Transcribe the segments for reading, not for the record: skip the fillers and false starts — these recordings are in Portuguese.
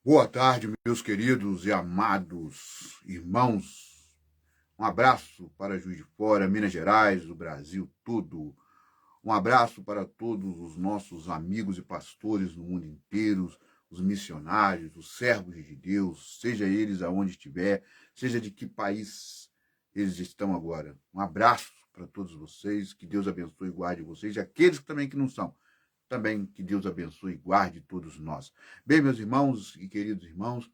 Boa tarde, meus queridos e amados irmãos. Um abraço para Juiz de Fora, Minas Gerais, o Brasil todo. Um abraço para todos os nossos amigos e pastores no mundo inteiro, os missionários, os servos de Deus, seja eles aonde estiver, seja de que país eles estão agora. Um abraço para todos vocês, que Deus abençoe e guarde vocês, e aqueles também que não são. Também que Deus abençoe e guarde todos nós. Bem, meus irmãos e queridos irmãos,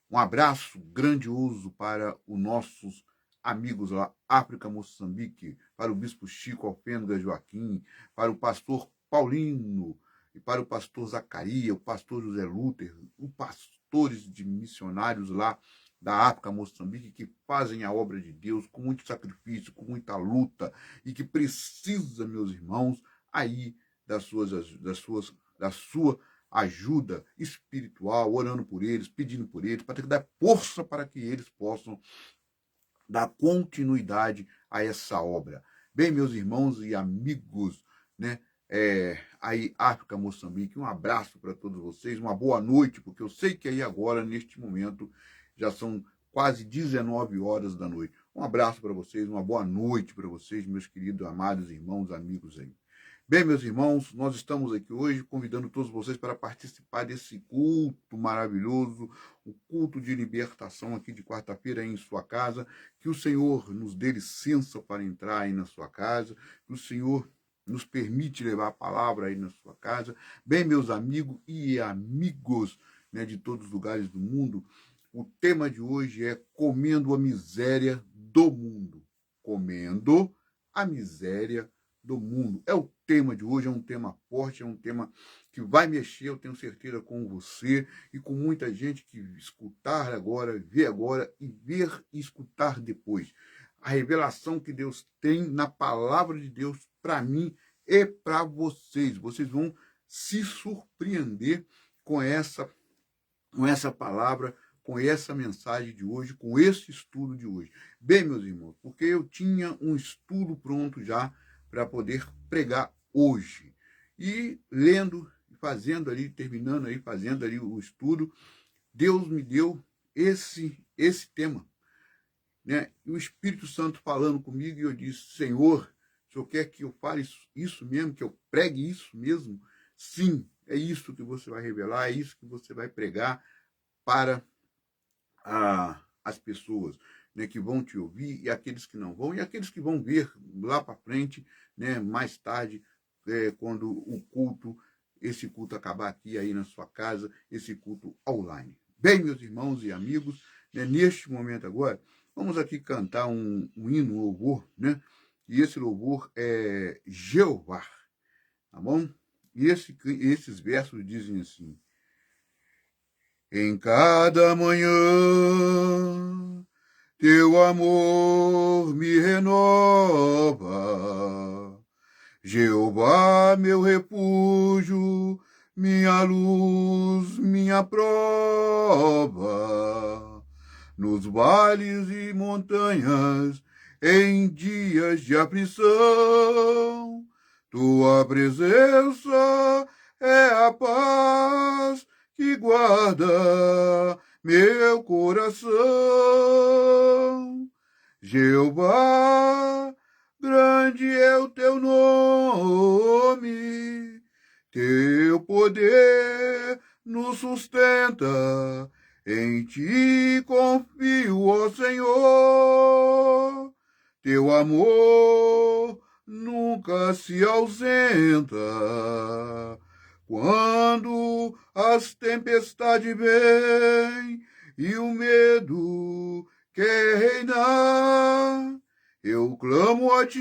um abraço grandioso para os nossos amigos lá, África, Moçambique, para o bispo Chico Alfêndega Joaquim, para o pastor Paulino, e para o pastor Zacarias, o pastor José Luther, os pastores de missionários lá da África, Moçambique, que fazem a obra de Deus com muito sacrifício, com muita luta, e que precisa, meus irmãos, aí da sua ajuda espiritual, orando por eles, pedindo por eles, para ter que dar força para que eles possam dar continuidade a essa obra. Bem, meus irmãos e amigos, né? Aí, África, Moçambique, um abraço para todos vocês, uma boa noite, porque eu sei que aí agora, neste momento, já são quase 19 horas da noite. Um abraço para vocês, uma boa noite para vocês, meus queridos, amados irmãos, amigos aí. Bem, meus irmãos, nós estamos aqui hoje convidando todos vocês para participar desse culto maravilhoso, o culto de libertação aqui de quarta-feira em sua casa. Que o Senhor nos dê licença para entrar aí na sua casa, que o Senhor nos permite levar a palavra aí na sua casa. Bem, meus amigos e amigos, né, de todos os lugares do mundo, o tema de hoje é comendo a miséria do mundo. Comendo a miséria do mundo. É o tema de hoje, é um tema forte, é um tema que vai mexer, eu tenho certeza, com você e com muita gente que escutar agora, ver agora e ver e escutar depois. A revelação que Deus tem na palavra de Deus para mim e para vocês. Vocês vão se surpreender com essa palavra, com essa mensagem de hoje, com esse estudo de hoje. Bem, meus irmãos, porque eu tinha um estudo pronto já para poder pregar hoje. E lendo, fazendo ali, terminando aí, fazendo ali o estudo, Deus me deu esse tema, né? E o Espírito Santo falando comigo, e eu disse: Senhor, o Senhor quer que eu fale isso mesmo, que eu pregue isso mesmo? Sim, é isso que você vai revelar, é isso que você vai pregar para as pessoas, né, que vão te ouvir, e aqueles que não vão, e aqueles que vão ver lá para frente, né, mais tarde, quando esse culto acabar aqui aí na sua casa, esse culto online. Bem, meus irmãos e amigos, né, neste momento agora, vamos aqui cantar um hino, um louvor, né? E esse louvor é Jeová, tá bom? E esses versos dizem assim: em cada manhã teu amor me renova, Jeová, meu refúgio, minha luz, minha prova, nos vales e montanhas, em dias de aflição, tua presença é a paz que guarda meu coração. Jeová, grande é o teu nome, teu poder nos sustenta, em ti confio, ó Senhor. Teu amor nunca se ausenta. Quando as tempestades vêm e o medo quer reinar, eu clamo a ti,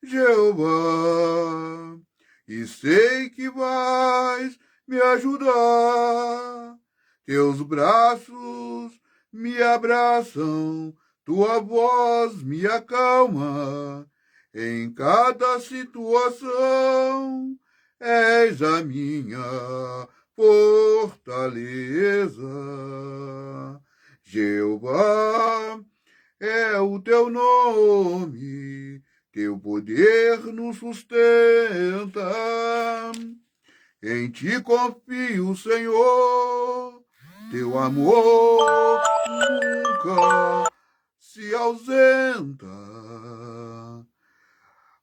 Jeová, e sei que vais me ajudar. Teus braços me abraçam, tua voz me acalma em cada situação. És a minha fortaleza. Jeová é o teu nome, teu poder nos sustenta. Em ti confio, Senhor, teu amor nunca se ausenta.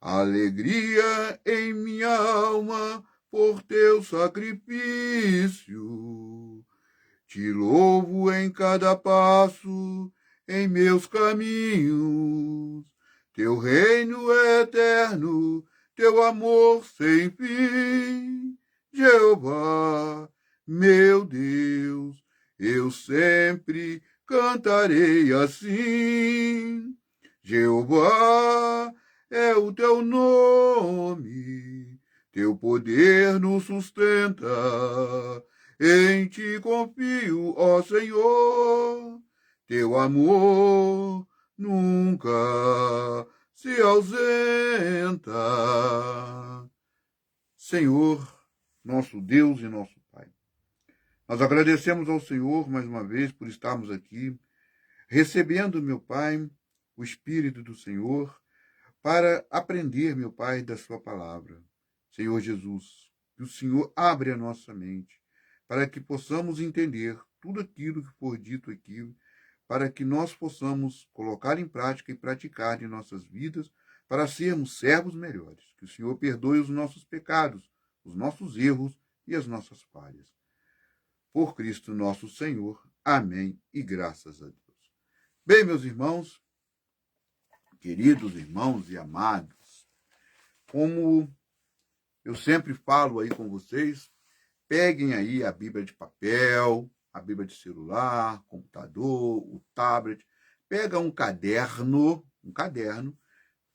Alegria em minha alma por teu sacrifício. Te louvo em cada passo em meus caminhos. Teu reino é eterno, teu amor sem fim. Jeová, meu Deus, eu sempre cantarei assim. Jeová é o teu nome, teu poder nos sustenta. Em ti confio, ó Senhor, teu amor nunca se ausenta. Senhor, nosso Deus e nosso Pai, nós agradecemos ao Senhor mais uma vez por estarmos aqui, recebendo, meu Pai, o Espírito do Senhor, para aprender, meu Pai, da sua palavra. Senhor Jesus, que o Senhor abre a nossa mente, para que possamos entender tudo aquilo que for dito aqui, para que nós possamos colocar em prática e praticar em nossas vidas, para sermos servos melhores. Que o Senhor perdoe os nossos pecados, os nossos erros e as nossas falhas. Por Cristo nosso Senhor. Amém e graças a Deus. Bem, meus irmãos, queridos irmãos e amados, como eu sempre falo aí com vocês, peguem aí a Bíblia de papel, a Bíblia de celular, computador, o tablet, pega um caderno,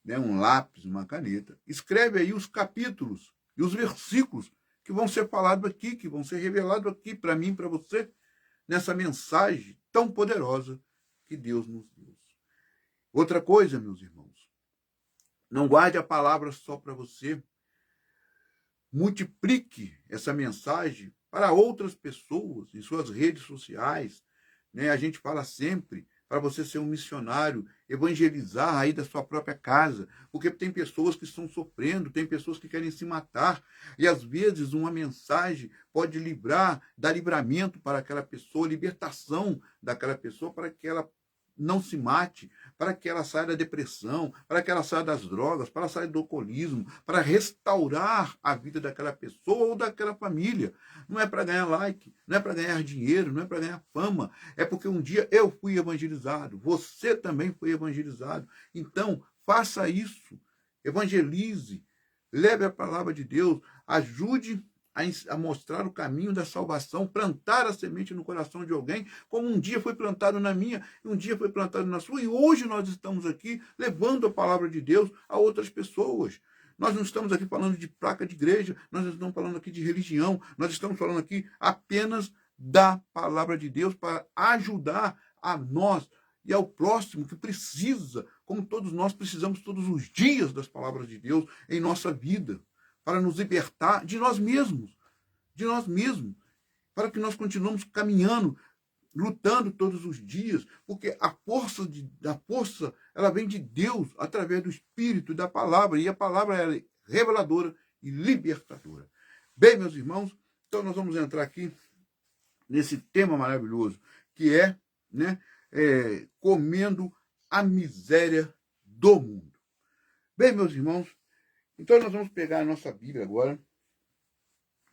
né, um lápis, uma caneta, escreve aí os capítulos e os versículos que vão ser falados aqui, que vão ser revelados aqui para mim, para você, nessa mensagem tão poderosa que Deus nos deu. Outra coisa, meus irmãos, não guarde a palavra só para você. Multiplique essa mensagem para outras pessoas em suas redes sociais, né? A gente fala sempre para você ser um missionário, evangelizar aí da sua própria casa, porque tem pessoas que estão sofrendo, tem pessoas que querem se matar, e às vezes uma mensagem pode dar livramento para aquela pessoa, libertação daquela pessoa para que ela não se mate, para que ela saia da depressão, para que ela saia das drogas, para sair do alcoolismo, para restaurar a vida daquela pessoa ou daquela família. Não é para ganhar like, não é para ganhar dinheiro, não é para ganhar fama, é porque um dia eu fui evangelizado, você também foi evangelizado. Então, faça isso, evangelize, leve a palavra de Deus, ajude a mostrar o caminho da salvação, plantar a semente no coração de alguém, como um dia foi plantado na minha, um dia foi plantado na sua, e hoje nós estamos aqui levando a palavra de Deus a outras pessoas. Nós não estamos aqui falando de placa de igreja, nós não estamos falando aqui de religião, nós estamos falando aqui apenas da palavra de Deus para ajudar a nós e ao próximo que precisa, como todos nós precisamos todos os dias das palavras de Deus em nossa vida, para nos libertar de nós mesmos, para que nós continuemos caminhando, lutando todos os dias, porque a força ela vem de Deus, através do Espírito e da palavra, e a palavra é reveladora e libertadora. Bem, meus irmãos, então nós vamos entrar aqui nesse tema maravilhoso, que é, comendo a miséria do mundo. Bem, meus irmãos, então nós vamos pegar a nossa Bíblia agora,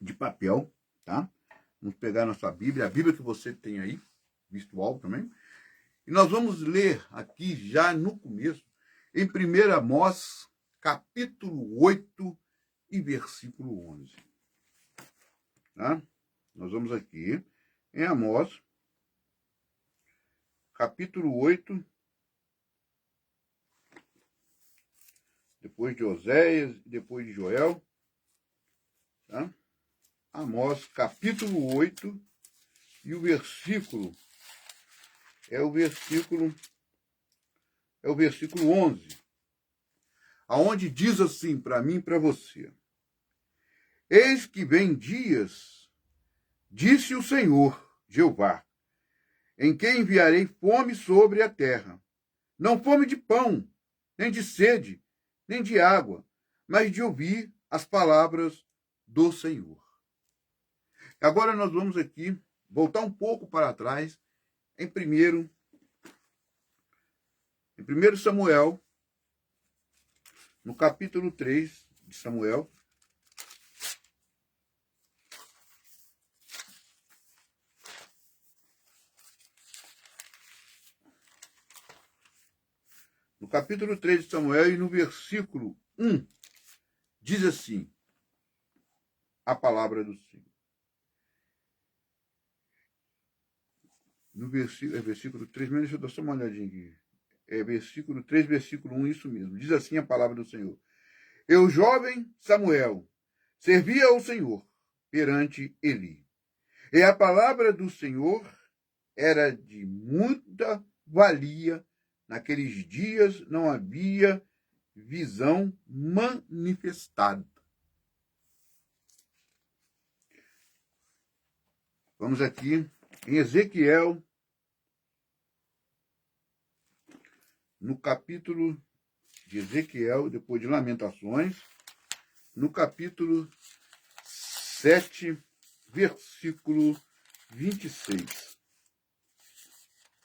de papel, tá? Vamos pegar a nossa Bíblia, a Bíblia que você tem aí, virtual também, e nós vamos ler aqui já no começo, em 1 Amós, capítulo 8 e versículo 11. Tá? Nós vamos aqui em Amós, capítulo 8, depois de Oséias, depois de Joel, tá? Amós, capítulo 8, e o versículo é o versículo 11, aonde diz assim para mim e para você: eis que vem dias, disse o Senhor, Jeová, em que enviarei fome sobre a terra, não fome de pão, nem de sede, nem de água, mas de ouvir as palavras do Senhor. Agora nós vamos aqui voltar um pouco para trás em primeiro Samuel, no capítulo 3 de Samuel. No capítulo 3 de Samuel e no versículo 1, diz assim a palavra do Senhor. No versículo 3, deixa eu dar só uma olhadinha aqui. Versículo 3, versículo 1, isso mesmo. Diz assim a palavra do Senhor. Eu, jovem Samuel, servia ao Senhor perante Eli. E a palavra do Senhor era de muita valia. Naqueles dias não havia visão manifestada. Vamos aqui em Ezequiel, no capítulo de Ezequiel, depois de Lamentações, no capítulo 7, versículo 26.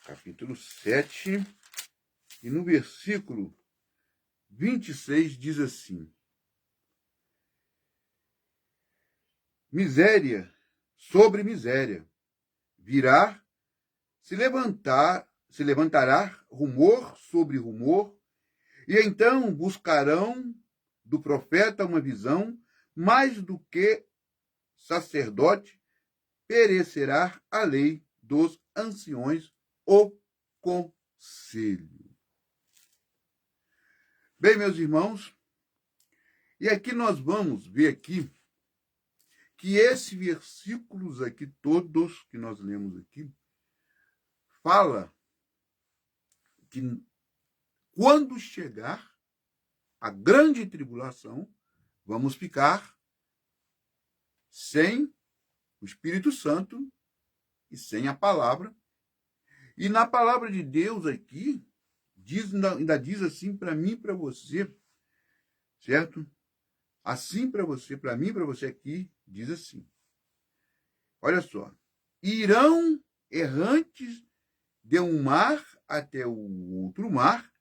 Capítulo 7, e no versículo 26 diz assim: miséria sobre miséria virá, se levantará rumor sobre rumor, e então buscarão do profeta uma visão, mais do que sacerdote, perecerá a lei dos anciões, o conselho. Bem, meus irmãos, e aqui nós vamos ver aqui que esses versículos aqui, todos que nós lemos aqui, fala que quando chegar a grande tribulação, vamos ficar sem o Espírito Santo e sem a palavra. E na palavra de Deus aqui, ainda diz assim para mim e para você, certo? Assim para você, para mim e para você aqui, diz assim. Olha só. Irão errantes de um mar até o outro mar,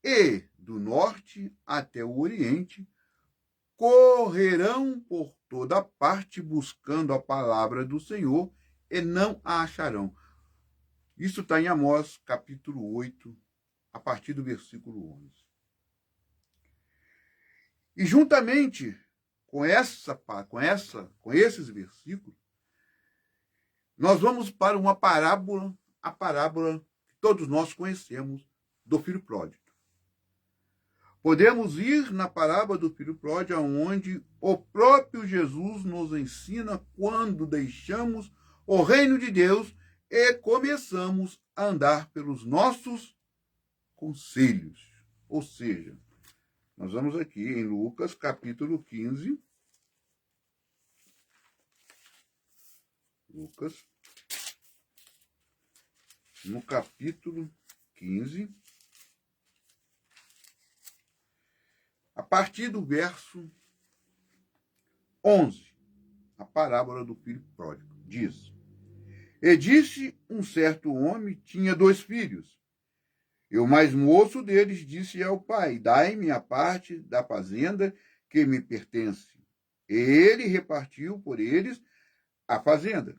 e do norte até o oriente, correrão por toda parte buscando a palavra do Senhor e não a acharão. Isso está em Amós, capítulo 8, a partir do versículo 11. E juntamente com esses versículos, nós vamos para uma parábola, a parábola que todos nós conhecemos, do filho pródigo. Podemos ir na parábola do filho pródigo, onde o próprio Jesus nos ensina quando deixamos o reino de Deus e começamos a andar pelos nossos conselhos. Ou seja, nós vamos aqui em Lucas, capítulo 15. Lucas, no capítulo 15, a partir do verso 11, a parábola do filho pródigo, diz: E disse um certo homem, tinha 2 filhos, e o mais moço deles disse ao pai: dai-me a parte da fazenda que me pertence. E ele repartiu por eles a fazenda.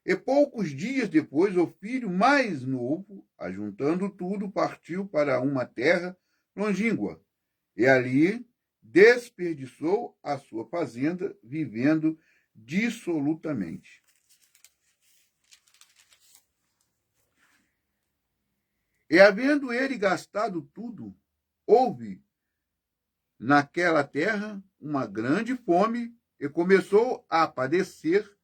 E poucos dias depois, o filho mais novo, ajuntando tudo, partiu para uma terra longínqua, e ali desperdiçou a sua fazenda, vivendo dissolutamente. E havendo ele gastado tudo, houve naquela terra uma grande fome, e começou a padecer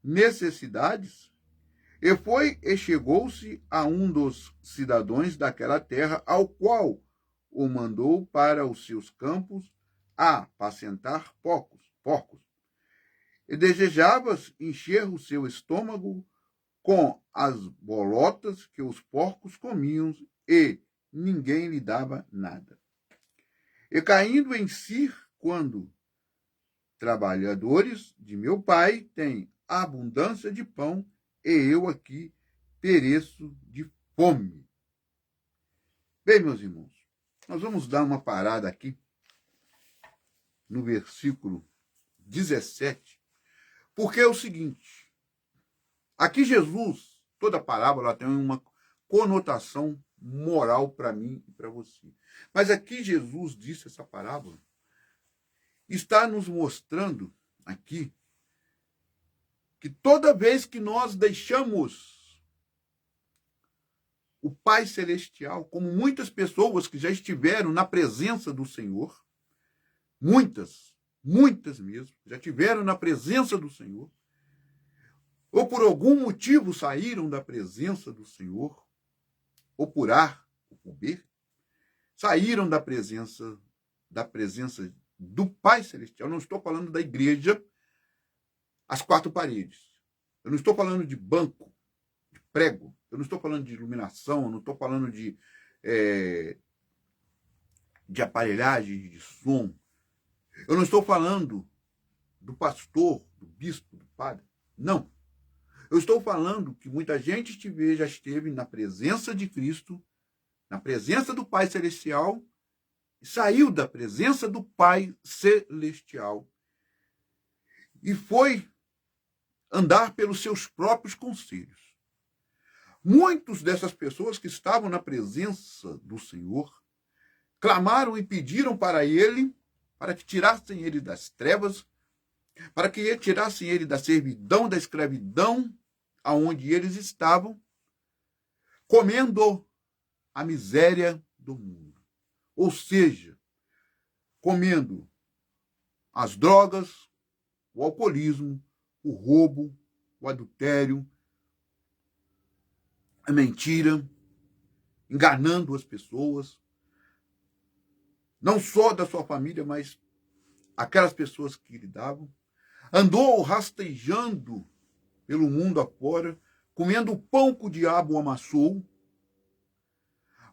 necessidades, e foi e chegou-se a um dos cidadãos daquela terra, ao qual o mandou para os seus campos a apacentar porcos. E desejava encher o seu estômago com as bolotas que os porcos comiam, e ninguém lhe dava nada. E caindo em si, quando trabalhadores de meu pai têm a abundância de pão, e eu aqui pereço de fome. Bem, meus irmãos, nós vamos dar uma parada aqui no versículo 17, porque é o seguinte: aqui Jesus, toda parábola tem uma conotação moral para mim e para você. Mas aqui Jesus disse essa parábola, está nos mostrando aqui que toda vez que nós deixamos o Pai Celestial, como muitas pessoas que já estiveram na presença do Senhor, muitas mesmo, já estiveram na presença do Senhor, ou por algum motivo saíram da presença do Senhor, ou por A ou por B, saíram da presença do Pai Celestial. Eu não estou falando da igreja, as quatro paredes. Eu não estou falando de banco, de prego. Eu não estou falando de iluminação, eu não estou falando de aparelhagem, de som. Eu não estou falando do pastor, do bispo, do padre. Não. Eu estou falando que muita gente já esteve na presença de Cristo, na presença do Pai Celestial, e saiu da presença do Pai Celestial e foi andar pelos seus próprios conselhos. Muitas dessas pessoas que estavam na presença do Senhor clamaram e pediram para ele, para que tirassem ele das trevas, para que tirassem ele da servidão, da escravidão, aonde eles estavam, comendo a miséria do mundo. Ou seja, comendo as drogas, o alcoolismo, o roubo, o adultério, a mentira, enganando as pessoas, não só da sua família, mas aquelas pessoas que lhe davam. Andou rastejando pelo mundo afora, comendo o pão que o diabo amassou.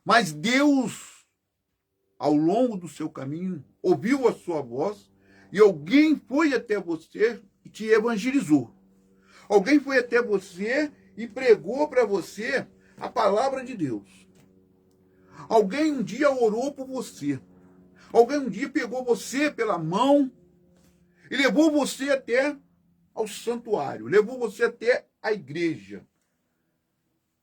Mas Deus, ao longo do seu caminho, ouviu a sua voz e alguém foi até você e te evangelizou. Alguém foi até você e pregou para você a palavra de Deus. Alguém um dia orou por você. Alguém um dia pegou você pela mão e levou você até ao santuário, levou você até a igreja.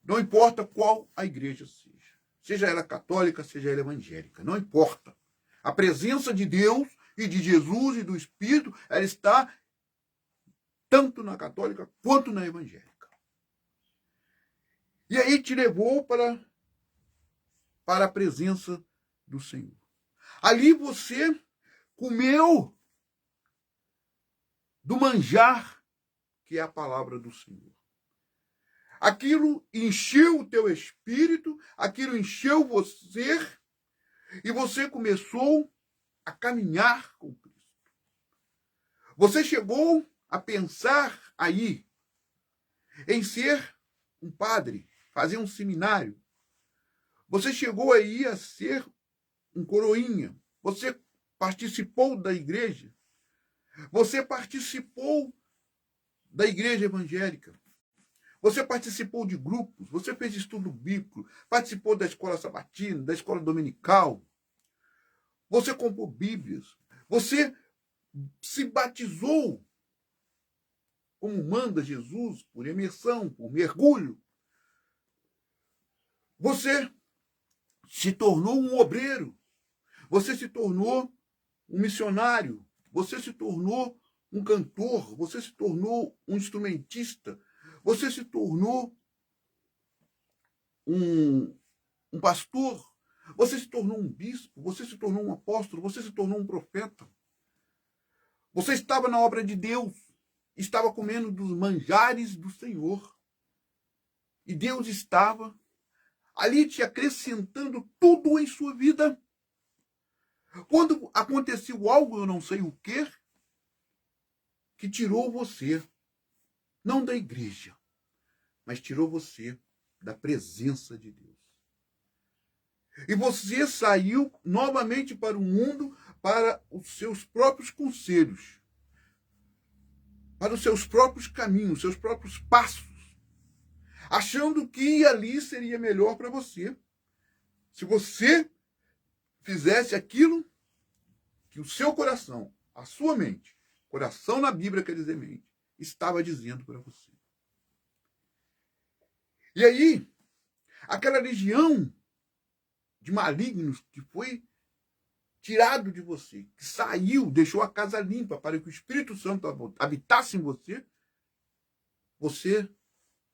Não importa qual a igreja seja. Seja ela católica, seja ela evangélica, não importa. A presença de Deus e de Jesus e do Espírito, ela está tanto na católica quanto na evangélica. E aí te levou para a presença do Senhor. Ali você comeu do manjar, que é a palavra do Senhor. Aquilo encheu o teu espírito, aquilo encheu você, e você começou a caminhar com Cristo. Você chegou a pensar aí em ser um padre, fazer um seminário. Você chegou aí a ser um coroinha. Você participou da igreja. Você participou da igreja evangélica. Você participou de grupos. Você fez estudo bíblico. Participou da escola sabatina, da escola dominical. Você comprou Bíblias. Você se batizou como manda Jesus, por imersão, por mergulho. Você se tornou um obreiro. Você se tornou um missionário. Você se tornou um cantor. Você se tornou um instrumentista. Você se tornou um pastor. Você se tornou um bispo. Você se tornou um apóstolo. Você se tornou um profeta. Você estava na obra de Deus. Estava comendo dos manjares do Senhor. E Deus estava ali te acrescentando tudo em sua vida. Quando aconteceu algo, eu não sei o quê, que tirou você, não da igreja, mas tirou você da presença de Deus. E você saiu novamente para o mundo, para os seus próprios conselhos. para os seus próprios caminhos, seus próprios passos, achando que ali seria melhor para você. Se você fizesse aquilo que o seu coração, a sua mente, coração na Bíblia quer dizer mente, estava dizendo para você. E aí, aquela legião de malignos que foi tirado de você, que saiu, deixou a casa limpa para que o Espírito Santo habitasse em você, você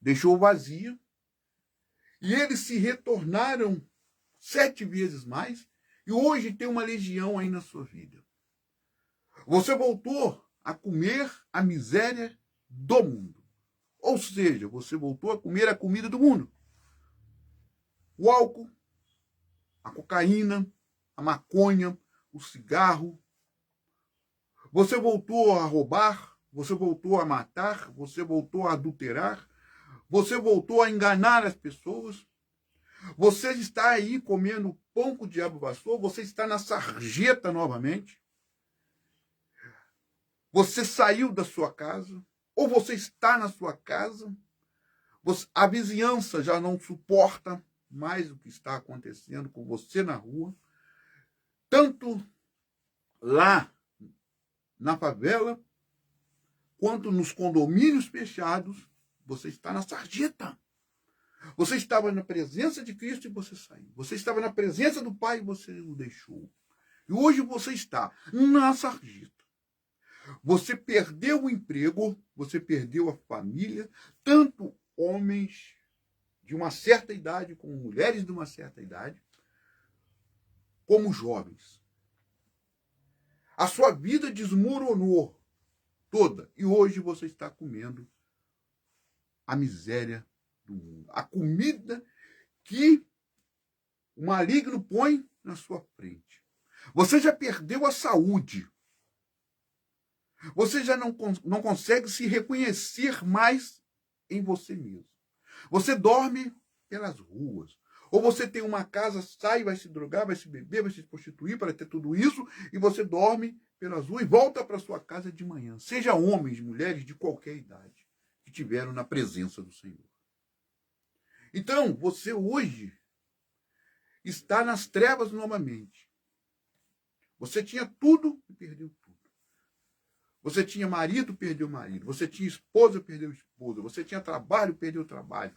deixou vazio, e eles se retornaram 7 vezes mais, e hoje tem uma legião aí na sua vida. Você voltou a comer a miséria do mundo. Ou seja, você voltou a comer a comida do mundo. O álcool, a cocaína, a maconha, o cigarro. Você voltou a roubar, você voltou a matar, você voltou a adulterar, você voltou a enganar as pessoas. Você está aí comendo pão que o diabo passou, você está na sarjeta novamente. Você saiu da sua casa, ou você está na sua casa, a vizinhança já não suporta mais o que está acontecendo com você na rua, tanto lá na favela, quanto nos condomínios fechados, você está na sarjeta. Você estava na presença de Cristo e você saiu. Você estava na presença do Pai e você o deixou. E hoje você está na sarjeta. Você perdeu o emprego, você perdeu a família, tanto homens de uma certa idade, como mulheres de uma certa idade, como jovens. A sua vida desmoronou toda e hoje você está comendo a miséria do mundo. A comida que o maligno põe na sua frente. Você já perdeu a saúde. Você já não consegue se reconhecer mais em você mesmo. Você dorme pelas ruas. Ou você tem uma casa, sai, vai se drogar, vai se beber, vai se prostituir para ter tudo isso, e você dorme pelas ruas e volta para sua casa de manhã. Seja homens, mulheres de qualquer idade, que estiveram na presença do Senhor. Então, você hoje está nas trevas novamente. Você tinha tudo e perdeu tudo. Você tinha marido, perdeu marido. Você tinha esposa, perdeu esposa. Você tinha trabalho, perdeu trabalho.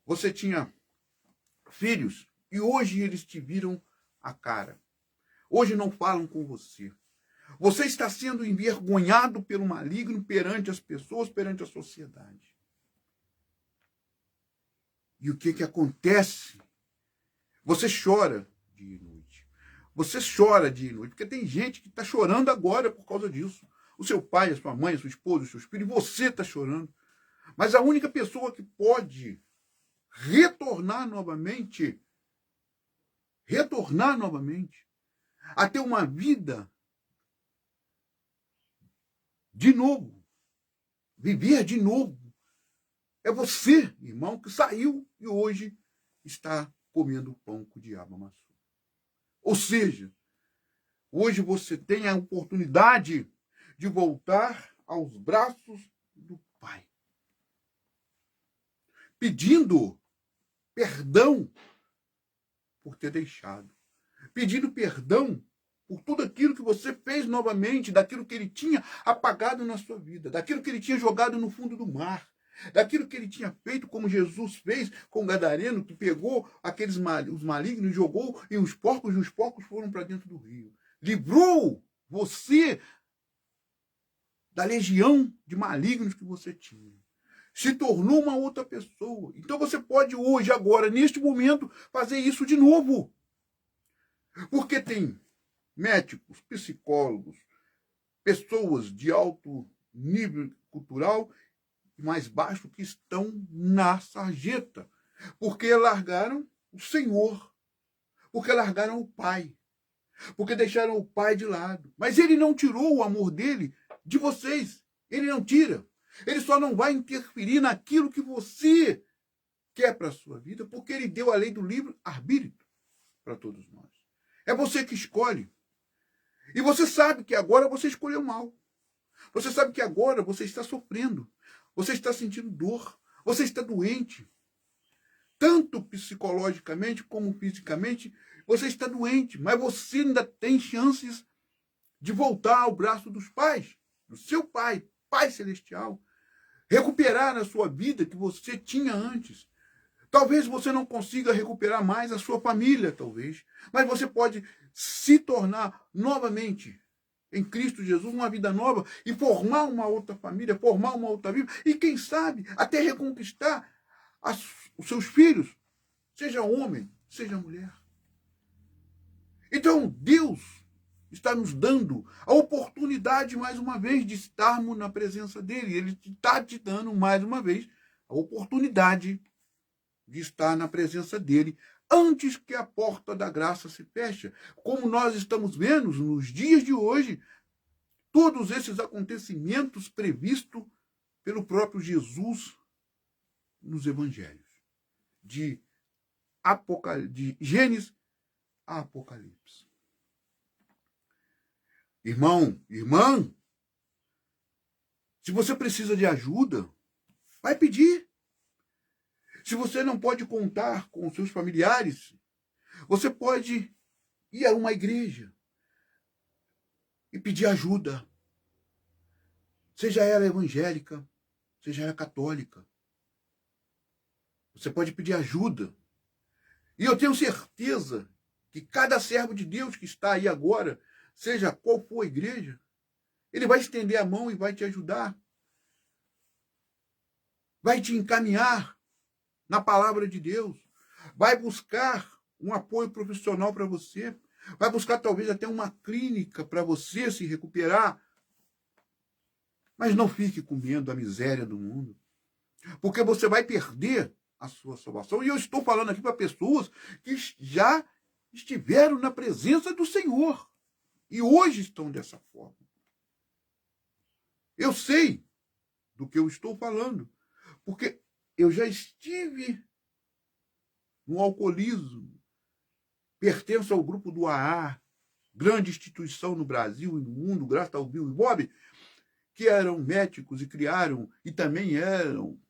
Você tinha filhos e hoje eles te viram a cara. Hoje não falam com você. Você está sendo envergonhado pelo maligno perante as pessoas, perante a sociedade. E o que acontece? Você chora dia e noite. Você chora dia e noite, porque tem gente que está chorando agora por causa disso. O seu pai, a sua mãe, a sua esposa, os seus filhos, e você está chorando. Mas a única pessoa que pode retornar novamente, a ter uma vida de novo, viver de novo, é você, irmão, que saiu e hoje está comendo o pão que o diabo amassou. Ou seja, hoje você tem a oportunidade de voltar aos braços do Pai, pedindo perdão por ter deixado, pedindo perdão por tudo aquilo que você fez novamente, daquilo que ele tinha apagado na sua vida, daquilo que ele tinha jogado no fundo do mar, daquilo que ele tinha feito, como Jesus fez com o gadareno, que pegou os malignos e jogou em os porcos, e os porcos foram para dentro do rio. Livrou você da legião de malignos que você tinha. Se tornou uma outra pessoa. Então você pode hoje, agora, neste momento, fazer isso de novo. Porque tem médicos, psicólogos, pessoas de alto nível cultural e mais baixo que estão na sarjeta. Porque largaram o Senhor. Porque largaram o Pai. Porque deixaram o Pai de lado. Mas ele não tirou o amor dele de vocês. Ele não tira. Ele só não vai interferir naquilo que você quer para a sua vida, porque ele deu a lei do livre-arbítrio para todos nós. É você que escolhe. E você sabe que agora você escolheu mal. Você sabe que agora você está sofrendo, você está sentindo dor, você está doente. Tanto psicologicamente como fisicamente, você está doente, mas você ainda tem chances de voltar ao braço dos pais, do seu pai, Pai Celestial, recuperar a sua vida que você tinha antes. Talvez você não consiga recuperar mais a sua família, talvez, mas você pode se tornar novamente em Cristo Jesus uma vida nova e formar uma outra família, formar uma outra vida e quem sabe até reconquistar os seus filhos, seja homem, seja mulher. Então, Deus está nos dando a oportunidade, mais uma vez, de estarmos na presença dele. Ele está te dando, mais uma vez, a oportunidade de estar na presença dele antes que a porta da graça se feche. Como nós estamos vendo nos dias de hoje, todos esses acontecimentos previstos pelo próprio Jesus nos evangelhos, de Gênesis a Apocalipse. Irmão, irmã, se você precisa de ajuda, vai pedir. Se você não pode contar com seus familiares, você pode ir a uma igreja e pedir ajuda. Seja ela evangélica, seja ela católica. Você pode pedir ajuda. E eu tenho certeza que cada servo de Deus que está aí agora, seja qual for a igreja, ele vai estender a mão e vai te ajudar. Vai te encaminhar na palavra de Deus. Vai buscar um apoio profissional para você. Vai buscar talvez até uma clínica para você se recuperar. Mas não fique comendo a miséria do mundo. Porque você vai perder a sua salvação. E eu estou falando aqui para pessoas que já estiveram na presença do Senhor. E hoje estão dessa forma. Eu sei do que eu estou falando. Porque eu já estive no alcoolismo. Pertenço ao grupo do AA, grande instituição no Brasil e no mundo, graças ao Bill e Bob, que eram médicos e criaram, e também eram,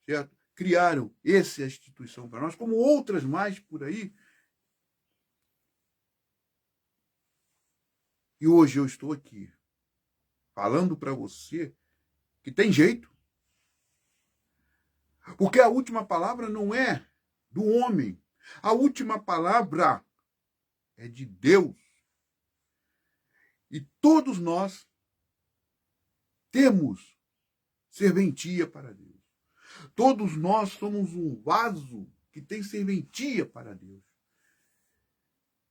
certo? Criaram essa instituição para nós, como outras mais por aí. E hoje eu estou aqui, falando para você que tem jeito. Porque a última palavra não é do homem. A última palavra é de Deus. E todos nós temos serventia para Deus. Todos nós somos um vaso que tem serventia para Deus.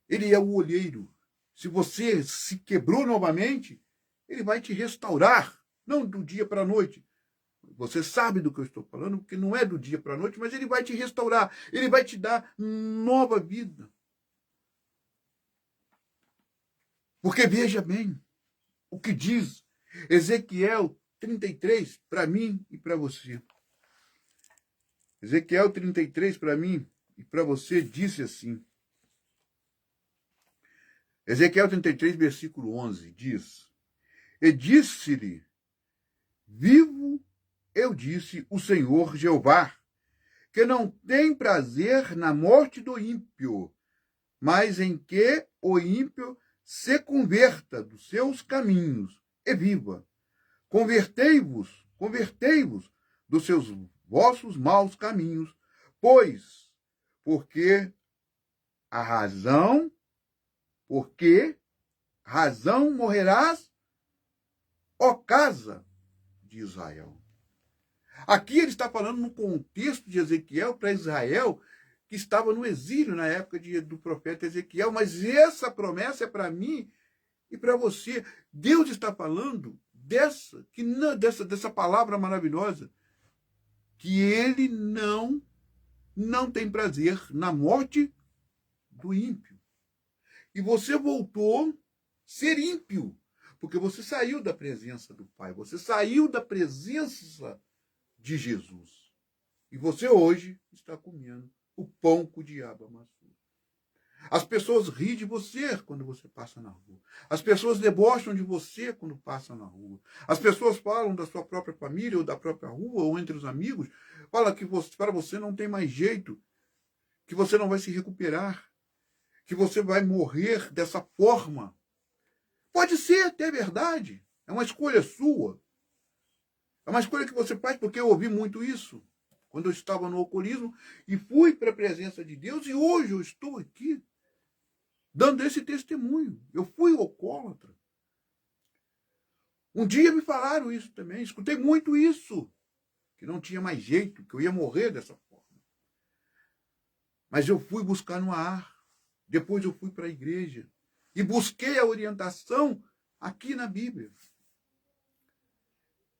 Ele é o olheiro. Se você se quebrou novamente, ele vai te restaurar, não do dia para a noite. Você sabe do que eu estou falando, porque não é do dia para a noite, mas ele vai te restaurar, ele vai te dar nova vida. Porque veja bem o que diz Ezequiel 33 para mim e para você. Ezequiel 33 para mim e para você disse assim. Ezequiel 33, versículo 11, diz: E disse-lhe, vivo eu disse o Senhor Jeová, que não tem prazer na morte do ímpio, mas em que o ímpio se converta dos seus caminhos e viva. Convertei-vos dos seus vossos maus caminhos, porque razão morrerás, ó casa de Israel. Aqui ele está falando no contexto de Ezequiel para Israel, que estava no exílio na época do profeta Ezequiel, mas essa promessa é para mim e para você. Deus está falando dessa palavra maravilhosa, que ele não tem prazer na morte do ímpio. E você voltou a ser ímpio, porque você saiu da presença do Pai, você saiu da presença de Jesus. E você hoje está comendo o pão que o diabo amassou. As pessoas riem de você quando você passa na rua. As pessoas debocham de você quando passam na rua. As pessoas falam da sua própria família ou da própria rua ou entre os amigos, falam que para você não tem mais jeito, que você não vai se recuperar, que você vai morrer dessa forma. Pode ser até verdade. É uma escolha sua. É uma escolha que você faz, porque eu ouvi muito isso quando eu estava no alcoolismo e fui para a presença de Deus, e hoje eu estou aqui dando esse testemunho. Eu fui alcoólatra. Um dia me falaram isso também, escutei muito isso, que não tinha mais jeito, que eu ia morrer dessa forma. Mas eu fui buscar no ar. Depois eu fui para a igreja e busquei a orientação aqui na Bíblia.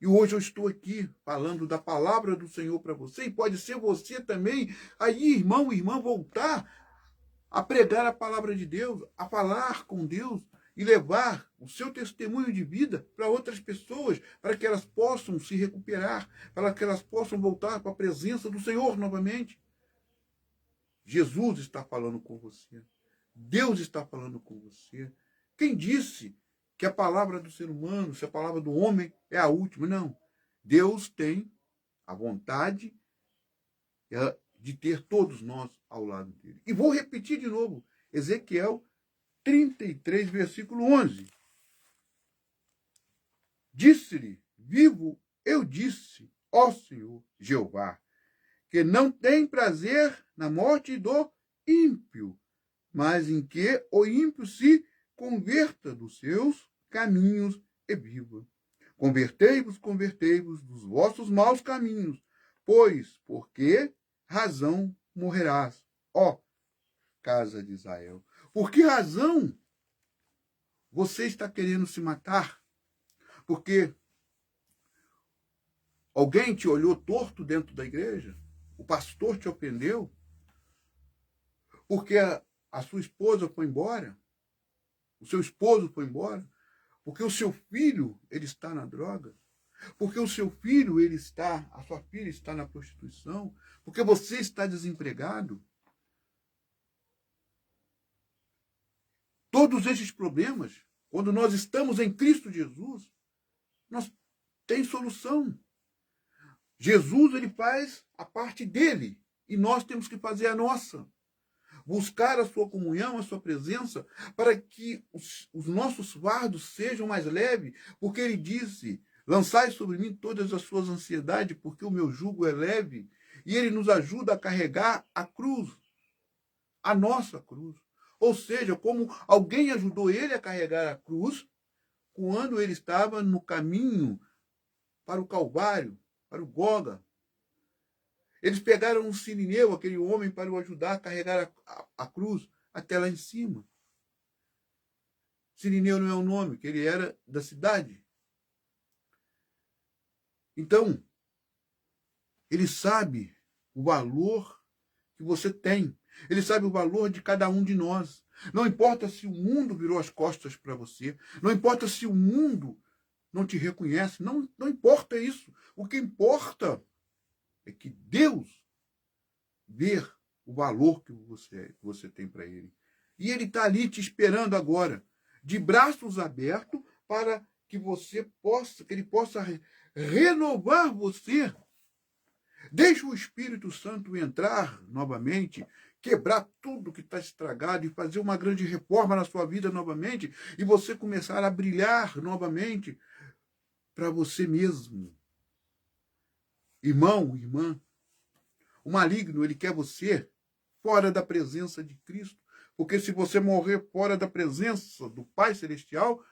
E hoje eu estou aqui falando da palavra do Senhor para você, e pode ser você também, aí, irmão, irmã, voltar a pregar a palavra de Deus, a falar com Deus e levar o seu testemunho de vida para outras pessoas, para que elas possam se recuperar, para que elas possam voltar para a presença do Senhor novamente. Jesus está falando com você. Deus está falando com você. Quem disse que a palavra do ser humano, se a palavra do homem é a última? Não. Deus tem a vontade de ter todos nós ao lado dele. E vou repetir de novo, Ezequiel 33, versículo 11. Disse-lhe, vivo eu disse, ó Senhor Jeová, que não tem prazer na morte do ímpio, mas em que o ímpio se converta dos seus caminhos e viva. Convertei-vos dos vossos maus caminhos, pois, por que razão morrerás, ó casa de Israel? Por que razão você está querendo se matar? Porque alguém te olhou torto dentro da igreja? O pastor te ofendeu? Porque a sua esposa foi embora? O seu esposo foi embora? Porque o seu filho, ele está na droga? Porque o seu filho, a sua filha está na prostituição? Porque você está desempregado? Todos esses problemas, quando nós estamos em Cristo Jesus, nós tem solução. Jesus, ele faz a parte dele e nós temos que fazer a nossa. Buscar a sua comunhão, a sua presença, para que os nossos fardos sejam mais leves, porque ele disse, lançai sobre mim todas as suas ansiedades, porque o meu jugo é leve, e ele nos ajuda a carregar a cruz, a nossa cruz. Ou seja, como alguém ajudou ele a carregar a cruz, quando ele estava no caminho para o Calvário, para o Gólgota. Eles pegaram um sirineu, aquele homem, para o ajudar a carregar a cruz até lá em cima. Sirineu não é o nome, que ele era da cidade. Então, ele sabe o valor que você tem. Ele sabe o valor de cada um de nós. Não importa se o mundo virou as costas para você. Não importa se o mundo não te reconhece. Não importa isso. O que importa é que Deus vê o valor que você tem para ele. E ele está ali te esperando agora, de braços abertos, para que ele possa renovar você. Deixa o Espírito Santo entrar novamente, quebrar tudo que está estragado e fazer uma grande reforma na sua vida novamente, e você começar a brilhar novamente para você mesmo. Irmão, irmã, o maligno, ele quer você fora da presença de Cristo. Porque se você morrer fora da presença do Pai Celestial,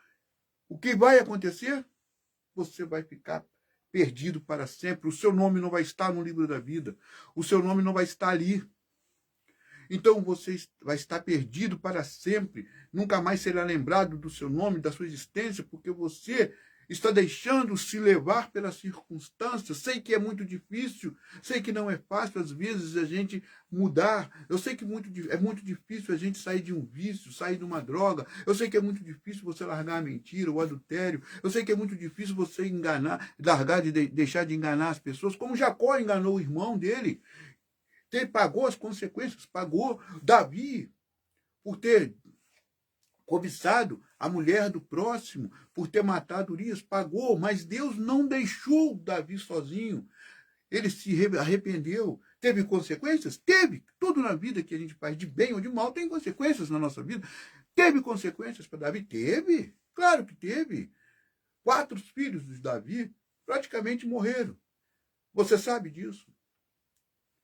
o que vai acontecer? Você vai ficar perdido para sempre. O seu nome não vai estar no livro da vida. O seu nome não vai estar ali. Então você vai estar perdido para sempre. Nunca mais será lembrado do seu nome, da sua existência, porque você está deixando-se levar pelas circunstâncias. Sei que é muito difícil, sei que não é fácil às vezes a gente mudar. Eu sei que é muito difícil a gente sair de um vício, sair de uma droga. Eu sei que é muito difícil você largar a mentira, o adultério. Eu sei que é muito difícil você enganar, deixar de enganar as pessoas, como Jacó enganou o irmão dele. Ele pagou as consequências, pagou. Davi, por ter cobiçado a mulher do próximo, por ter matado Urias, pagou, mas Deus não deixou Davi sozinho. Ele se arrependeu. Teve consequências? Teve. Tudo na vida que a gente faz, de bem ou de mal, tem consequências na nossa vida. Teve consequências para Davi? Teve. Claro que teve. 4 filhos de Davi praticamente morreram. Você sabe disso?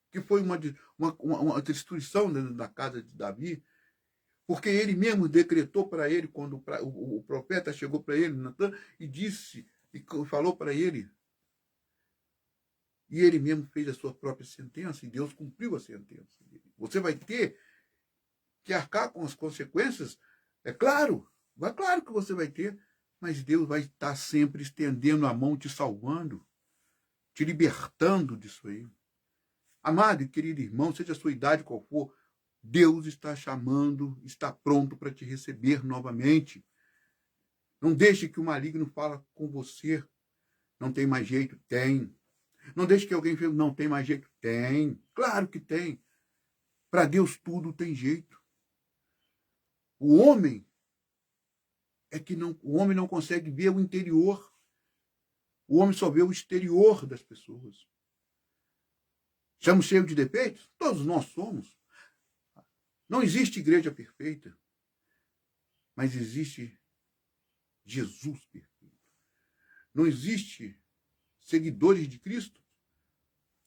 Que foi uma destruição da casa de Davi, porque ele mesmo decretou para ele, quando o profeta chegou para ele, Natan, e disse, e falou para ele, e ele mesmo fez a sua própria sentença, e Deus cumpriu a sentença dele. Você vai ter que arcar com as consequências, é claro que você vai ter, mas Deus vai estar sempre estendendo a mão, te salvando, te libertando disso aí. Amado e querido irmão, seja a sua idade qual for, Deus está chamando, está pronto para te receber novamente. Não deixe que o maligno fale com você. Não tem mais jeito? Tem. Não deixe que alguém fale, não tem mais jeito? Tem. Claro que tem. Para Deus tudo tem jeito. O homem o homem não consegue ver o interior. O homem só vê o exterior das pessoas. Estamos cheios de defeitos? Todos nós somos. Não existe igreja perfeita, mas existe Jesus perfeito. Não existe seguidores de Cristo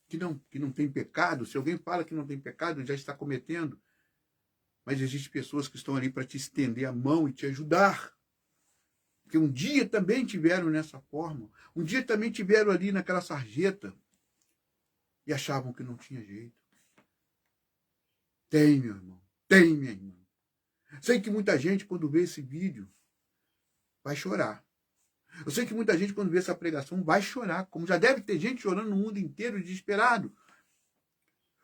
que não tem pecado. Se alguém fala que não tem pecado, já está cometendo. Mas existem pessoas que estão ali para te estender a mão e te ajudar. Porque um dia também tiveram nessa forma. Um dia também tiveram ali naquela sarjeta e achavam que não tinha jeito. Tem, meu irmão. Tem, minha irmã. Sei que muita gente, quando vê esse vídeo, vai chorar. Eu sei que muita gente, quando vê essa pregação, vai chorar. Como já deve ter gente chorando no mundo inteiro, desesperado.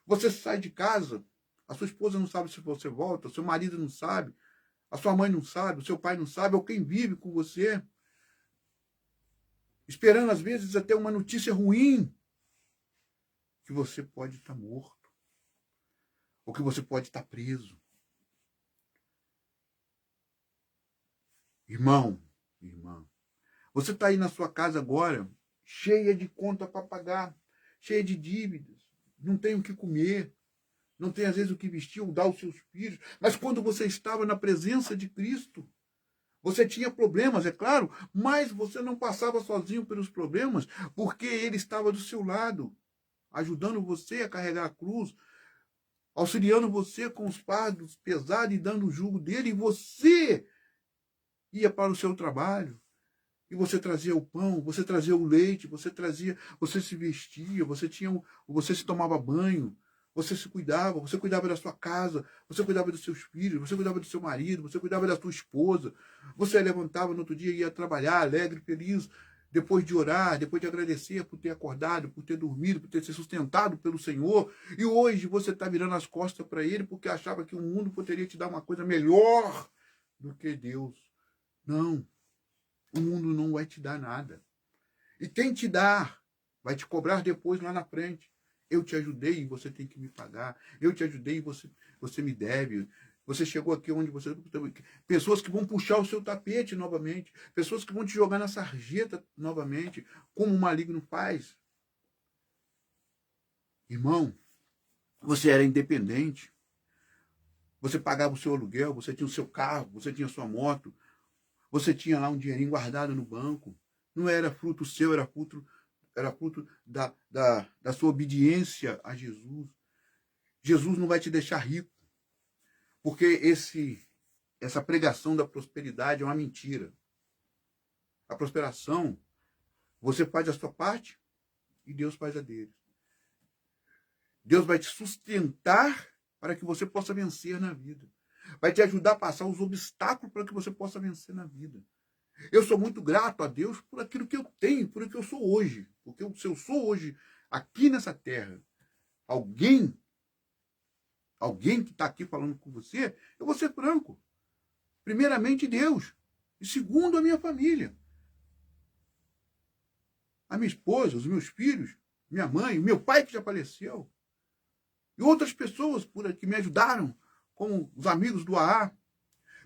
Você sai de casa, a sua esposa não sabe se você volta, o seu marido não sabe, a sua mãe não sabe, o seu pai não sabe, ou quem vive com você. Esperando, às vezes, até uma notícia ruim, que você pode estar morto. Ou que você pode estar preso. Irmão, irmã, você está aí na sua casa agora, cheia de conta para pagar, cheia de dívidas, não tem o que comer, não tem às vezes o que vestir ou dar aos seus filhos, mas quando você estava na presença de Cristo, você tinha problemas, é claro, mas você não passava sozinho pelos problemas, porque Ele estava do seu lado, ajudando você a carregar a cruz, auxiliando você com os fardos pesados e dando o jugo dele, e você ia para o seu trabalho, e você trazia o pão, você trazia o leite, você se vestia, você se tomava banho, você se cuidava, você cuidava da sua casa, você cuidava dos seus filhos, você cuidava do seu marido, você cuidava da sua esposa, você levantava no outro dia e ia trabalhar alegre, feliz, depois de orar, depois de agradecer por ter acordado, por ter dormido, por ter se sustentado pelo Senhor, e hoje você está virando as costas para Ele porque achava que o mundo poderia te dar uma coisa melhor do que Deus. Não, o mundo não vai te dar nada. E quem te dá vai te cobrar depois lá na frente. Eu te ajudei e você tem que me pagar. Eu te ajudei e você me deve. Você chegou aqui onde você... Pessoas que vão puxar o seu tapete novamente. Pessoas que vão te jogar na sarjeta novamente. Como o maligno faz. Irmão, você era independente. Você pagava o seu aluguel, você tinha o seu carro, você tinha a sua moto. Você tinha lá um dinheirinho guardado no banco. Não era fruto seu, era fruto da sua obediência a Jesus. Jesus não vai te deixar rico. Porque essa pregação da prosperidade é uma mentira. A prosperação, você faz a sua parte e Deus faz a dele. Deus vai te sustentar para que você possa vencer na vida. Vai te ajudar a passar os obstáculos para que você possa vencer na vida. Eu sou muito grato a Deus por aquilo que eu tenho, por aquilo que eu sou hoje. Porque se eu sou hoje aqui nessa terra, alguém que está aqui falando com você, eu vou ser franco. Primeiramente Deus. E segundo a minha família. A minha esposa, os meus filhos, minha mãe, o meu pai que já faleceu. E outras pessoas que me ajudaram como os amigos do AA,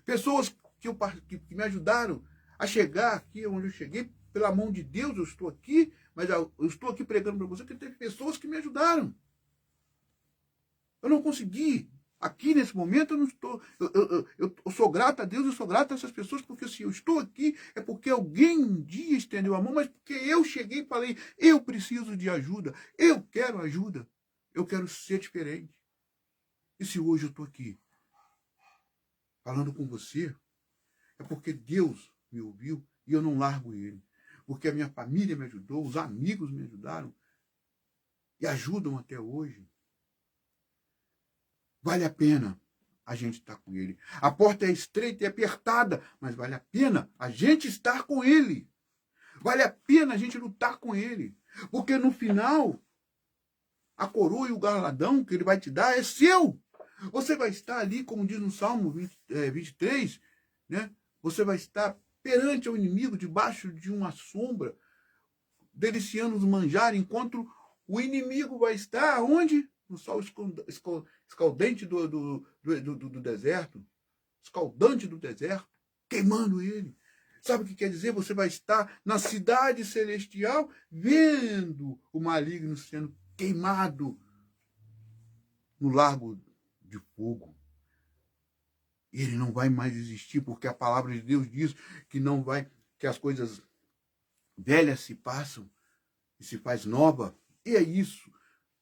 pessoas que me ajudaram a chegar aqui onde eu cheguei. Pela mão de Deus eu estou aqui, mas eu estou aqui pregando para você que teve pessoas que me ajudaram. Eu não consegui. Aqui, nesse momento, eu não estou... Eu sou grato a Deus, eu sou grato a essas pessoas, porque se eu estou aqui, é porque alguém um dia estendeu a mão, mas porque eu cheguei e falei, eu preciso de ajuda, eu quero ajuda, eu quero ser diferente. E se hoje eu estou aqui, falando com você, é porque Deus me ouviu e eu não largo ele. Porque a minha família me ajudou, os amigos me ajudaram e ajudam até hoje. Vale a pena a gente estar com ele. A porta é estreita e apertada, mas vale a pena a gente estar com ele. Vale a pena a gente lutar com ele. Porque no final, a coroa e o galardão que ele vai te dar é seu. Você vai estar ali, como diz no Salmo 23, né? Você vai estar perante o inimigo, debaixo de uma sombra, deliciando os manjares, enquanto o inimigo vai estar onde? No sol escaldante do deserto, escaldante do deserto, queimando ele. Sabe o que quer dizer? Você vai estar na cidade celestial, vendo o maligno sendo queimado no lago de fogo. E ele não vai mais existir, porque a palavra de Deus diz que não vai, que as coisas velhas se passam e se faz nova. E é isso,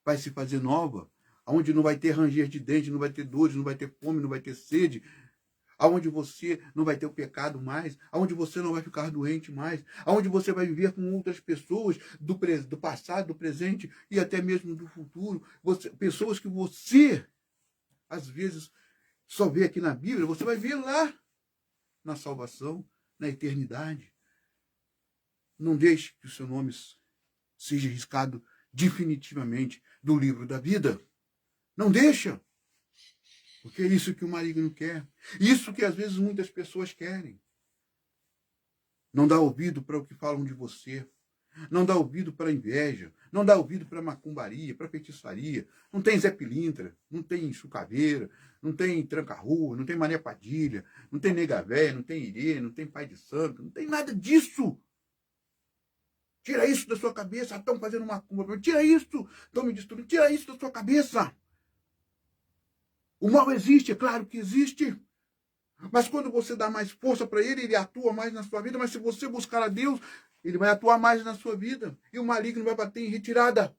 vai se fazer nova, onde não vai ter ranger de dente, não vai ter dores, não vai ter fome, não vai ter sede, aonde você não vai ter o pecado mais, aonde você não vai ficar doente mais, aonde você vai viver com outras pessoas do passado, do presente e até mesmo do futuro, pessoas que você, às vezes, só vê aqui na Bíblia, você vai ver lá na salvação, na eternidade. Não deixe que o seu nome seja riscado definitivamente do livro da vida. Não deixa. Porque é isso que o maligno quer. Isso que às vezes muitas pessoas querem. Não dá ouvido para o que falam de você. Não dá ouvido para a inveja. Não dá ouvido para a macumbaria, para a feitiçaria. Não tem Zé Pilintra, não tem Chucaveira, não tem Tranca-Rua, não tem Maria Padilha, não tem Nega Véia, não tem Irê, não tem Pai de Santo, não tem nada disso. Tira isso da sua cabeça. Estão fazendo macumba. Tira isso. Estão me destruindo. Tira isso da sua cabeça. O mal existe, é claro que existe. Mas quando você dá mais força para ele, ele atua mais na sua vida. Mas se você buscar a Deus, ele vai atuar mais na sua vida. E o maligno vai bater em retirada.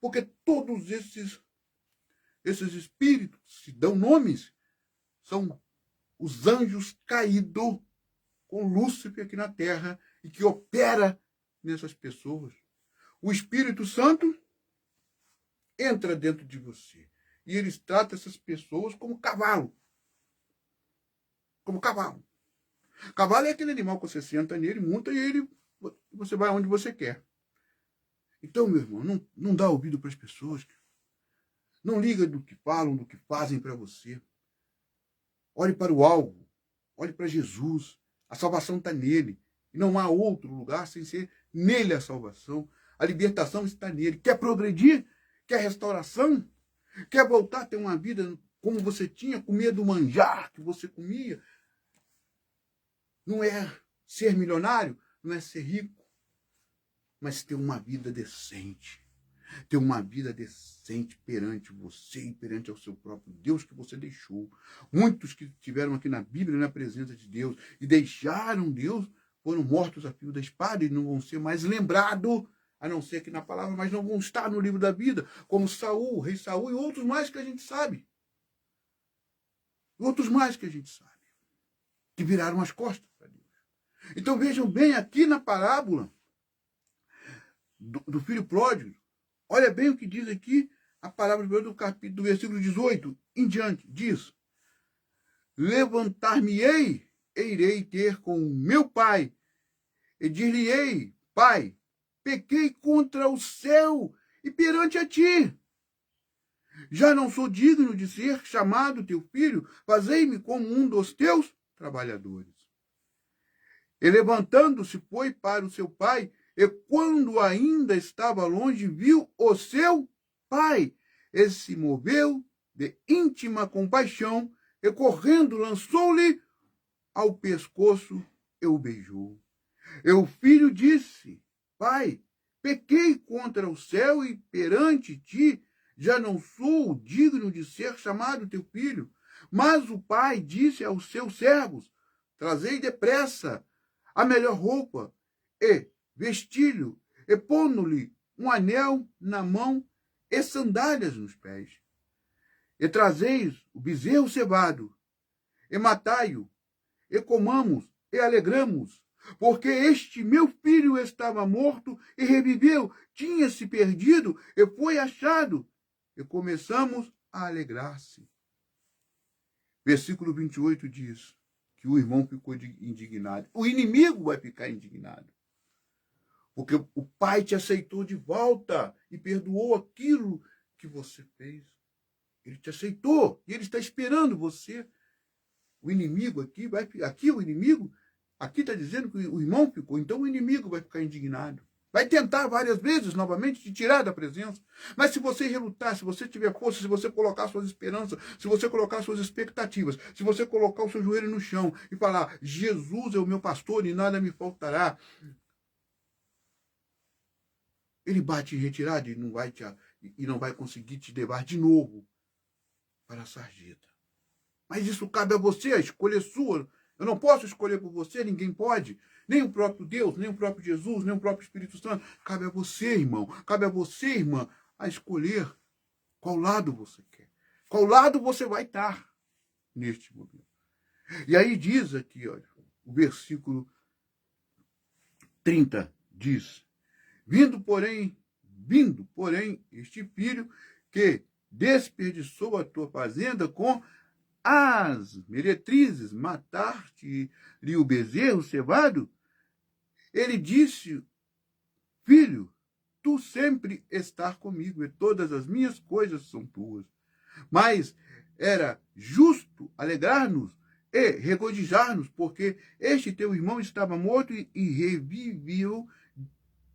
Porque todos esses espíritos, se dão nomes, são os anjos caídos com Lúcifer aqui na terra e que opera nessas pessoas. O Espírito Santo entra dentro de você. E eles tratam essas pessoas como cavalo. Como cavalo. Cavalo é aquele animal que você senta nele, monta e você vai onde você quer. Então, meu irmão, não dá ouvido para as pessoas. Não liga do que falam, do que fazem para você. Olhe para o alvo. Olhe para Jesus. A salvação está nele. E não há outro lugar sem ser nele a salvação. A libertação está nele. Quer progredir? Quer restauração? Quer voltar a ter uma vida como você tinha, comer do manjar que você comia? Não é ser milionário, não é ser rico, mas ter uma vida decente. Ter uma vida decente perante você e perante ao seu próprio Deus que você deixou. Muitos que estiveram aqui na Bíblia, na presença de Deus, e deixaram Deus, foram mortos a fio da espada e não vão ser mais lembrados, a não ser que na palavra, mas não vão estar no livro da vida, como Saul, o rei Saul e outros mais que a gente sabe. Outros mais que a gente sabe. Que viraram as costas para Deus. Então vejam bem aqui na parábola do filho pródigo. Olha bem o que diz aqui a palavra do versículo 18 em diante. Diz: levantar-me-ei e irei ter com meu pai, e dir-lhe-ei: Pai, pequei contra o céu e perante a ti. Já não sou digno de ser chamado teu filho, fazei-me como um dos teus trabalhadores. E levantando-se, foi para o seu pai, e quando ainda estava longe, viu o seu pai, e se moveu de íntima compaixão, e correndo lançou-lhe ao pescoço e o beijou. E o filho disse: Pai, pequei contra o céu e perante ti, já não sou digno de ser chamado teu filho. Mas o pai disse aos seus servos: Trazei depressa a melhor roupa, e vestilho, e pondo-lhe um anel na mão e sandálias nos pés. E trazeis o bezerro cevado, e matai-o, e comamos, e alegramos, porque este meu filho estava morto e reviveu, tinha se perdido e foi achado. E começamos a alegrar-se. Versículo 28 diz que o irmão ficou indignado. O inimigo vai ficar indignado. Porque o pai te aceitou de volta e perdoou aquilo que você fez. Ele te aceitou e ele está esperando você. O inimigo aqui o inimigo aqui está dizendo que o irmão ficou, então o inimigo vai ficar indignado. Vai tentar várias vezes novamente te tirar da presença. Mas se você relutar, se você tiver força, se você colocar suas esperanças, se você colocar suas expectativas, se você colocar o seu joelho no chão e falar: Jesus é o meu pastor e nada me faltará, ele bate em retirada e não vai conseguir te levar de novo para a sarjeta. Mas isso cabe a você, a escolha é sua. Eu não posso escolher por você, ninguém pode. Nem o próprio Deus, nem o próprio Jesus, nem o próprio Espírito Santo. Cabe a você, irmão. Cabe a você, irmã, a escolher qual lado você quer. Qual lado você vai estar neste momento. E aí diz aqui, olha, o versículo 30 diz: Vindo, porém, este filho que desperdiçou a tua fazenda com as meretrizes, matar-te-lhe o bezerro cevado, ele disse: Filho, tu sempre estás comigo e todas as minhas coisas são tuas. Mas era justo alegrar-nos e regozijar-nos, porque este teu irmão estava morto e reviveu,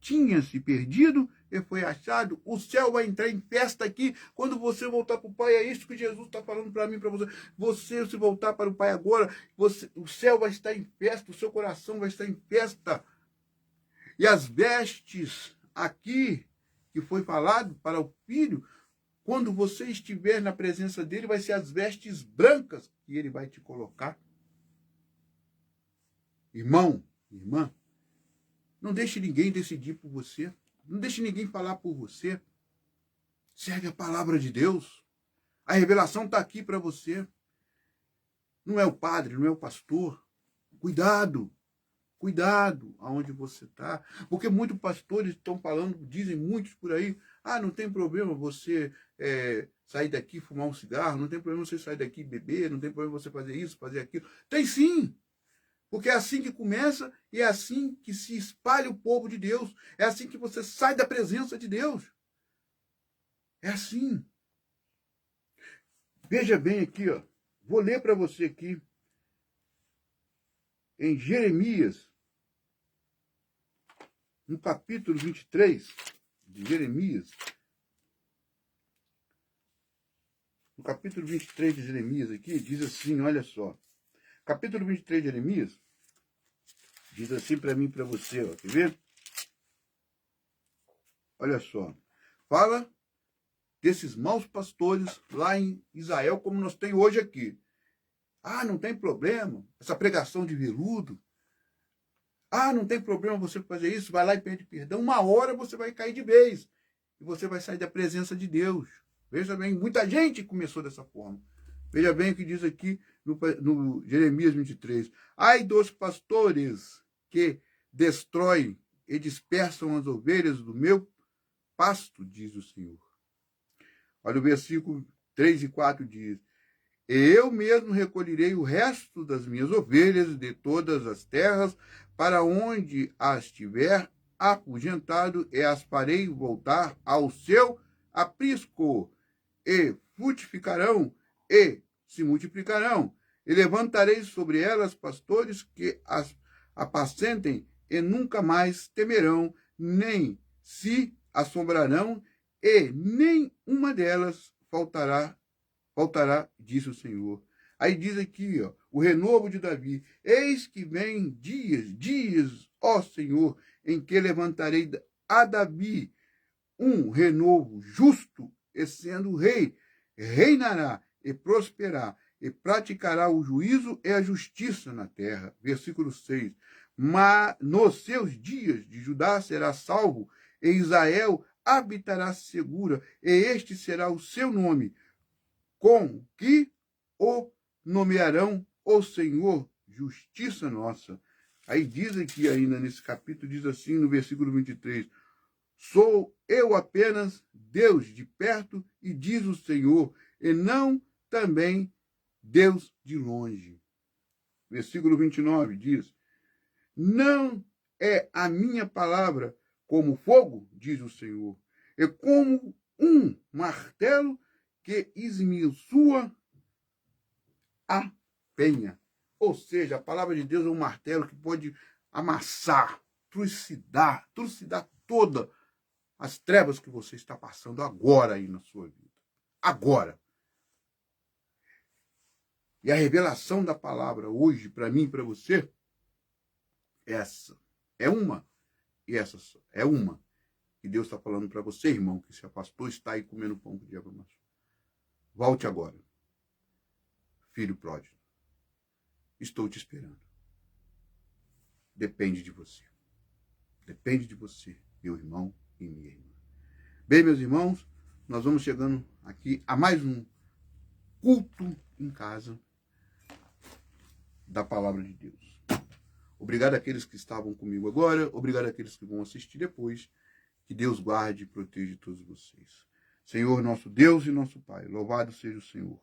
tinha se perdido e foi achado. O céu vai entrar em festa aqui quando você voltar para o Pai. É isso que Jesus está falando para mim, para você. Você, se voltar para o Pai agora, o céu vai estar em festa, o seu coração vai estar em festa. E as vestes aqui, que foi falado para o filho, quando você estiver na presença dele, vai ser as vestes brancas que ele vai te colocar. Irmão, irmã, não deixe ninguém decidir por você. Não deixe ninguém falar por você. Segue a palavra de Deus. A revelação está aqui para você. Não é o padre, não é o pastor. Cuidado. Cuidado aonde você está. Porque muitos pastores estão falando, dizem muitos por aí: não tem problema você sair daqui e fumar um cigarro, não tem problema você sair daqui e beber, não tem problema você fazer isso, fazer aquilo. Tem sim. Porque é assim que começa e é assim que se espalha o povo de Deus. É assim que você sai da presença de Deus. É assim. Veja bem aqui, ó. Vou ler para você aqui. Em Jeremias, no capítulo 23 de Jeremias. No capítulo 23 de Jeremias aqui, diz assim, olha só. Capítulo 23 de Jeremias, diz assim para mim e para você, ó, quer ver? Olha só. Fala desses maus pastores lá em Israel, como nós temos hoje aqui. Não tem problema, essa pregação de veludo. Não tem problema você fazer isso, vai lá e pede perdão. Uma hora você vai cair de vez. E você vai sair da presença de Deus. Veja bem, muita gente começou dessa forma. Veja bem o que diz aqui no Jeremias 23. Ai dos pastores que destroem e dispersam as ovelhas do meu pasto, diz o Senhor. Olha o versículo 3 e 4 diz: Eu mesmo recolherei o resto das minhas ovelhas de todas as terras, para onde as tiver afugentado, e as farei voltar ao seu aprisco, e frutificarão, e se multiplicarão. E levantarei sobre elas pastores que as apacentem, e nunca mais temerão, nem se assombrarão, e nem uma delas faltará faltará, disse o Senhor. Aí diz aqui, ó, o renovo de Davi. Eis que vem dias, ó Senhor, em que levantarei a Davi um renovo justo, e sendo rei, reinará e prosperará, e praticará o juízo e a justiça na terra. Versículo 6. Mas nos seus dias de Judá será salvo, e Israel habitará segura, e este será o seu nome, com que o nomearão o Senhor, justiça nossa. Aí diz aqui ainda nesse capítulo, diz assim no versículo 23, sou eu apenas Deus de perto, e diz o Senhor, e não também Deus de longe. Versículo 29 diz, não é a minha palavra como fogo, diz o Senhor, é como um martelo que esmiuçua a penha. Ou seja, a palavra de Deus é um martelo que pode amassar, trucidar toda as trevas que você está passando agora aí na sua vida. Agora. E a revelação da palavra hoje, para mim e para você, essa. É uma. E essa é uma. E Deus está falando para você, irmão, que se afastou, está aí comendo pão com o diabo amassou. Volte agora. Filho pródigo. Estou te esperando. Depende de você. Depende de você, meu irmão e minha irmã. Bem, meus irmãos, nós vamos chegando aqui a mais um culto em casa da palavra de Deus. Obrigado àqueles que estavam comigo agora, obrigado àqueles que vão assistir depois. Que Deus guarde e proteja todos vocês. Senhor, nosso Deus e nosso Pai, louvado seja o Senhor.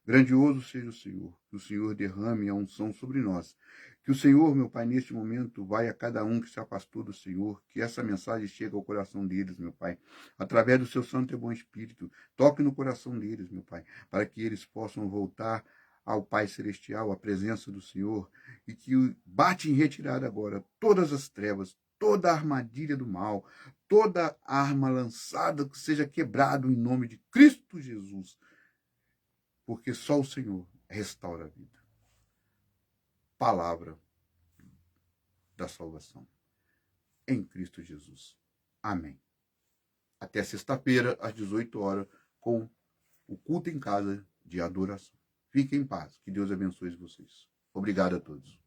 Grandioso seja o Senhor, que o Senhor derrame a unção sobre nós. Que o Senhor, meu Pai, neste momento, vai a cada um que se afastou do Senhor, que essa mensagem chegue ao coração deles, meu Pai, através do seu Santo e Bom Espírito. Toque no coração deles, meu Pai, para que eles possam voltar ao Pai Celestial, à presença do Senhor, e que bate em retirada agora todas as trevas, toda a armadilha do mal, toda arma lançada que seja quebrado em nome de Cristo Jesus. Porque só o Senhor restaura a vida. Palavra da salvação. Em Cristo Jesus. Amém. Até sexta-feira, às 18 horas, com o culto em casa de adoração. Fiquem em paz. Que Deus abençoe vocês. Obrigado a todos.